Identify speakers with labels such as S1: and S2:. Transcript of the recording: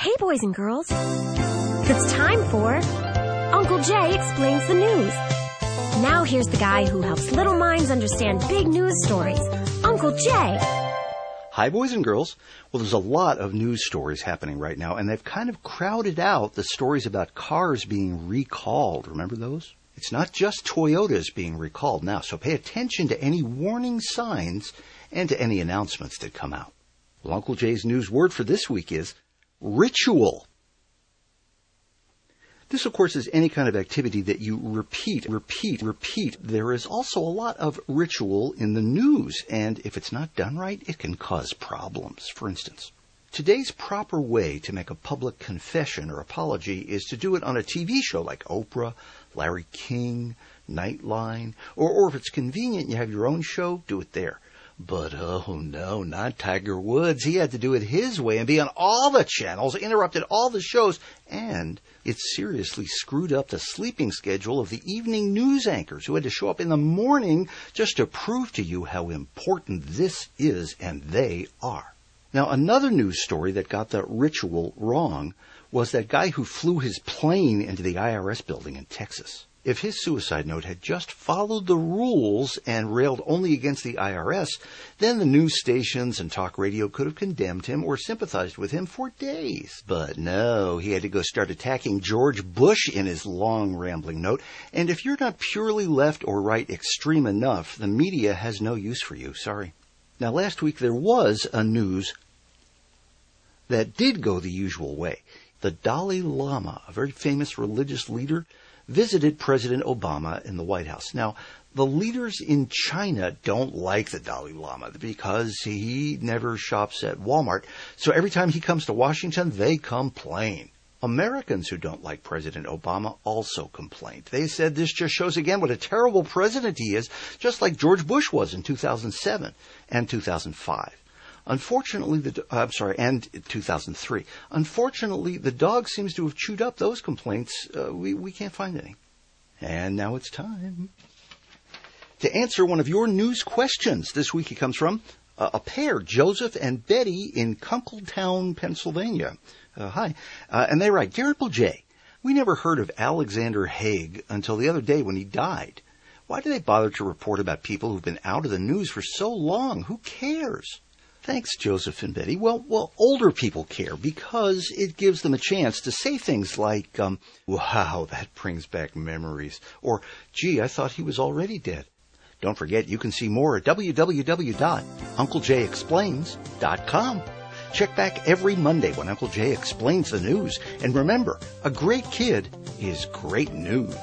S1: Hey, boys and girls. It's time for Uncle Jay Explains the News. Now here's the guy who helps little minds understand big news stories, Uncle Jay.
S2: Hi, boys and girls. Well, there's a lot of news stories happening right now, and they've kind of crowded out the stories about cars being recalled. Remember those? It's not just Toyotas being recalled now, so pay attention to any warning signs and to any announcements that come out. Well, Uncle Jay's news word for this week is ritual. This, of course, is any kind of activity that you repeat. There is also a lot of ritual in the news, and if it's not done right, it can cause problems. For instance, today's proper way to make a public confession or apology is to do it on a TV show like Oprah, Larry King, Nightline, or if it's convenient and you have your own show, do it there. But, oh no, not Tiger Woods. He had to do it his way and be on all the channels, interrupted all the shows, and it seriously screwed up the sleeping schedule of the evening news anchors who had to show up in the morning just to prove to you how important this is, and they are. Now, another news story that got the ritual wrong was that guy who flew his plane into the IRS building in Texas. If his suicide note had just followed the rules and railed only against the IRS, then the news stations and talk radio could have condemned him or sympathized with him for days. But no, he had to go start attacking George Bush in his long, rambling note. And if you're not purely left or right extreme enough, the media has no use for you. Sorry. Now, last week there was a news that did go the usual way. The Dalai Lama, a very famous religious leader, visited President Obama in the White House. Now, the leaders in China don't like the Dalai Lama because he never shops at Walmart. So every time he comes to Washington, they complain. Americans who don't like President Obama also complained. They said this just shows again what a terrible president he is, just like George Bush was in 2007 and 2005. Unfortunately, and 2003. Unfortunately, the dog seems to have chewed up those complaints. We can't find any. And now it's time to answer one of your news questions. This week it comes from a pair, Joseph and Betty in Kunkletown, Pennsylvania. Hi. And they write, Dear Uncle Jay, we never heard of Alexander Haig until the other day when he died. Why do they bother to report about people who've been out of the news for so long? Who cares? Thanks, Joseph and Betty. Well, older people care because it gives them a chance to say things like, wow, that brings back memories. Or, gee, I thought he was already dead. Don't forget, you can see more at www.UncleJayExplains.com. Check back every Monday when Uncle Jay explains the news. And remember, a great kid is great news.